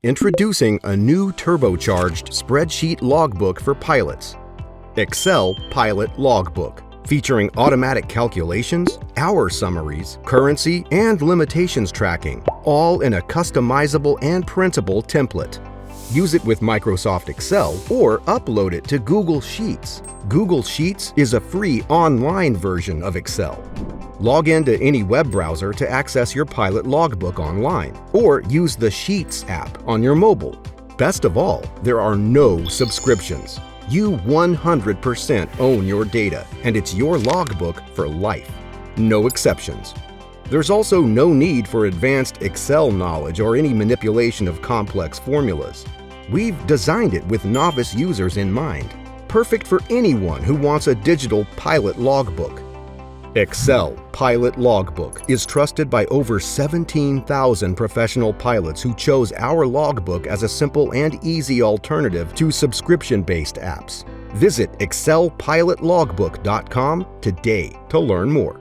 Introducing a new turbocharged spreadsheet logbook for pilots. Excel Pilot Logbook, featuring automatic calculations, hour summaries, currency, and limitations tracking, all in a customizable and printable template. Use it with Microsoft Excel or upload it to Google Sheets. Google Sheets is a free online version of Excel. Log into any web browser to access your Pilot Logbook online, or use the Sheets app on your mobile. Best of all, there are no subscriptions. You 100% own your data, and it's your logbook for life. No exceptions. There's also no need for advanced Excel knowledge or any manipulation of complex formulas. We've designed it with novice users in mind, perfect for anyone who wants a digital Pilot Logbook. Excel Pilot Logbook is trusted by over 17,000 professional pilots who chose our logbook as a simple and easy alternative to subscription-based apps. Visit excelpilotlogbook.com today to learn more.